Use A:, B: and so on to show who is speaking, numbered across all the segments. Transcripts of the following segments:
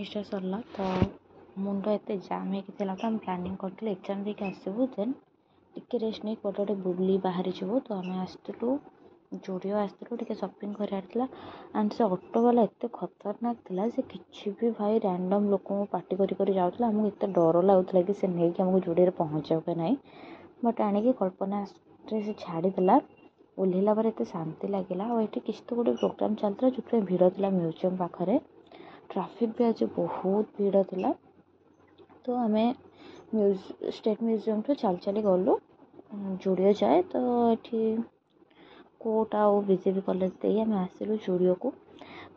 A: Semester सरला तो मुंड एत जाम होता तो आम प्लानिंग करते एग्जाम देके आसबू देन टिके रेस्ट नहीं कौटे गोटे बुली बाहरी जीवु तो आम आसलु जुडियो आसलु टे सपिंग कर एंड से ऑटो वाला एत खतरनाक थिला से किसी भी भाई रैंडम लोक पार्टी करी जाऊला आमको एत डर लगुला कि नहीं कि आमको जुडियो पहुँचाऊ कि ना बट आणिक कल्पना से छाड़ीदेला ओह्लैला पर एत शांति लगे और ये किसी तो गोटे प्रोग्राम चलता जो भिड़ था म्यूजियम पाखे ट्राफिक भी आज बहुत भीड़ थिला तो आम स्टेट म्यूजियम तो चल चली गलु जुडियो जाए तो ये कोर्ट आउ बीजेपी कॉलेज दे आम आसलु जुडियो को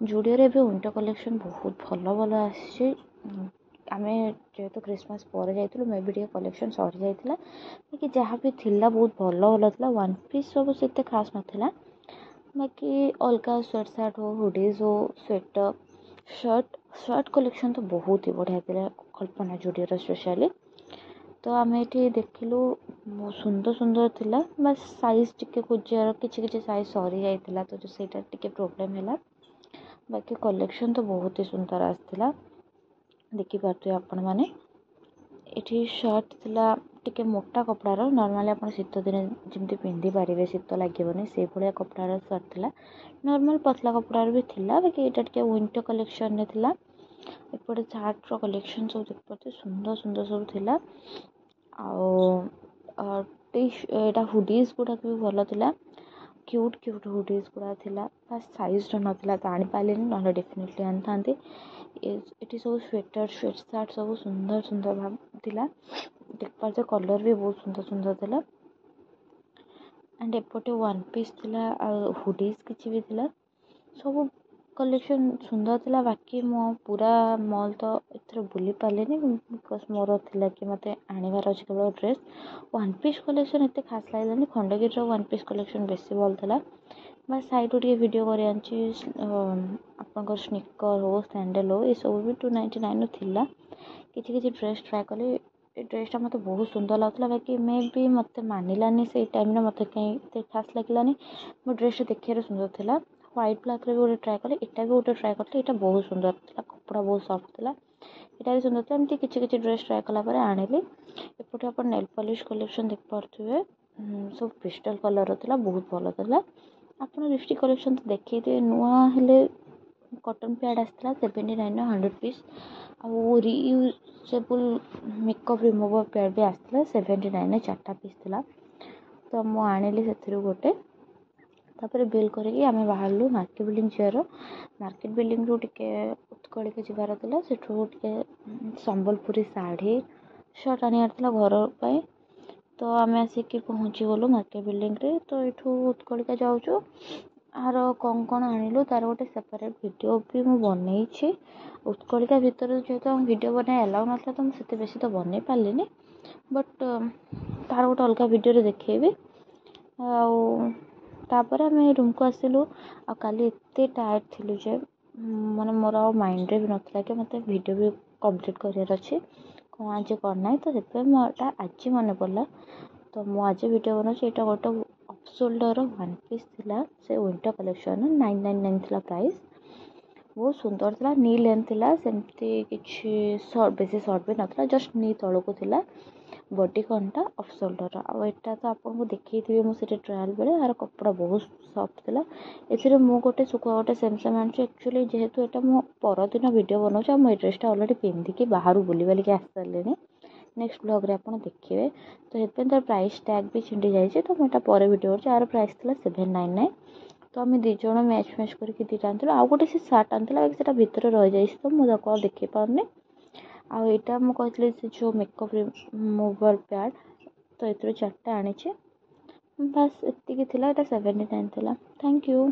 A: जुडियो रे विंटर कलेक्शन बहुत भल भल आसी आम जेहेतु क्रिसमस पर जाइलु मे भी कलेक्शन सरी जाइला कि जहाँ भी थिला बहुत भल भल था वन पीस सब से खास नाला बाकी अलग स्वेट सार्ट हो हुडीज हो स्वेटर शर्ट कलेक्शन तो बहुत ही बढ़िया था कल्पना जुडियो स्पेशली तो आम ये देखिलु बहुत सुंदर सुंदर थिला बस साइज टिके खोजार किसी साइज सरी जाइला तो सेटा टिके प्रोब्लेम है बाकी कलेक्शन तो बहुत ही सुंदर आसला देखिपे आपण मैंने ये शर्ट थिला टिके मोटा कपड़ार नॉर्मली आप शीत दिन जमी पिंधि पारे शीत लगे से भाया कपड़ार शर्ट थिला नॉर्मल पतला कपड़ार भी थिला बाकी यहाँ टिके विंटर कलेक्शन रे थिला एपटे शार्ट कलेक्शन सब देखते सुंदर सुंदर सब थिला आटा हुडीज गुड़ाक भी भल था क्यूट क्यूट हुडीज गुड़ा थिला फास्ट साइज नाला तो आनीपारे ना डेफिनेटली आनी था ये सब स्वेटर स्वेट सार्ट सब सुंदर सुंदर भाव थिला देखिए कलर भी बहुत सुंदर सुंदर थिला एंड एपटे वन पीस थिला हुडीज किसी भी थिला सब कलेक्शन सुंदर थिला बाकी मो पूरा मॉल तो एथर बुली पारे बिकज मोर थिला कि मत आनिबार अच्छे केवल ड्रेस वन पीस कलेक्शन एत खास लगे खंडगिर वन पीस कलेक्शन बेसी भल था बस साइड टे वीडियो कर स्निकर हो सैंडल हो ये सब भी 299 थिला किसी ड्रेस ट्राए कले ड्रेसटा मत बहुत सुंदर लगुला बाकी मे भी मत मानिलानी से टाइम मत कहीं खास लगे मो ड्रेस देखिए सुंदर था व्हाइट ब्लैक रे भी गोटे ट्राए कले यहाँ भी गोटे ट्राए करते यहाँ बहुत सुंदर था कपड़ा बहुत सॉफ्ट था यहाँ भी सुंदर था एमती किसी ड्रेस ट्राए कलापर आनिली एपटे आप नेल पॉलिश कलेक्शन देख पारे सब क्रिस्टल कलर था बहुत भल था आप लिपस्टिक कलेक्शन तो देखते नुआ हेले कॉटन पैड आसाला 79 100 पीस आउ रियूजेबल मेकअप रिमूवर पैड भी आसाला 79 4टा पीस था तो मुझे आनिली से गोटे तापर बिल करके आम बाहर मार्केट बिल्डिंग जीवार मार्केट बिल्डिंग रू टे उत्कल जीवार था से संबलपुरी शाढ़ी शर्ट आनियार घर तो आम आसिक पहुँची गलु मार्केट बिल्डिंग रे तो ये उत्कलिका जाऊँ आर कौन आणिलु तार गोटे सेपरेट वीडियो भी मुझे बनई उत्कलिका भितर जेहेतु वीडियो बनाई अलाउ ना तो मुझे बेसी तो बनई पारे बट तार गोटे अलग वीडियो देखी तापर आम रूम को आसिलु आ काली एते टायर्ड थिलु जे माने मोर माइंड रे भी नथला कि मते वीडियो भी कंप्लीट करियार अछि कौन आज करना तो से मोटा आज मन पड़ा तो मुझे आज वीडियो बनाऊँ यहाँ गोटे अफ शोल्डर वन पीस थिला से विंटर कलेक्शन 999 थिला प्राइस बहुत सुंदर था नी लेंथ थिला सेमती किछि शॉर्ट बेसी शॉर्ट भी नथला जस्ट नी तलको थिला बॉडी कॉनटा अफ शोल्डर आटा तो आपको देखी मुझे ट्रायल बेले यार कपड़ा बहुत सॉफ्ट था ए मु गोटे सुखुआ गोटे सेम सेम आनी एक्चुअली जेहेतु यहाँ मो परदिन वीडियो बनाऊँ मो ड्रेसटा अलरेडी पिंधिकी बाहर बुली बालिकी आसी सारे नेक्स्ट ब्लॉग रे आपन देखिए तो ये तार प्राइस टैग भी छिंडी जाइए तो मुझे पर वीडियो यार प्राइस था 799 तो आम दिज मैच करके दीटा आनी आउ गोटे से सार्ट आनी से भितर रही जाए तो मुझे देखी पारे आईटा मुझे से जो मेकअप रिमूवर पैड तो ये 4टा आनी बस एति 79 था थैंक यू।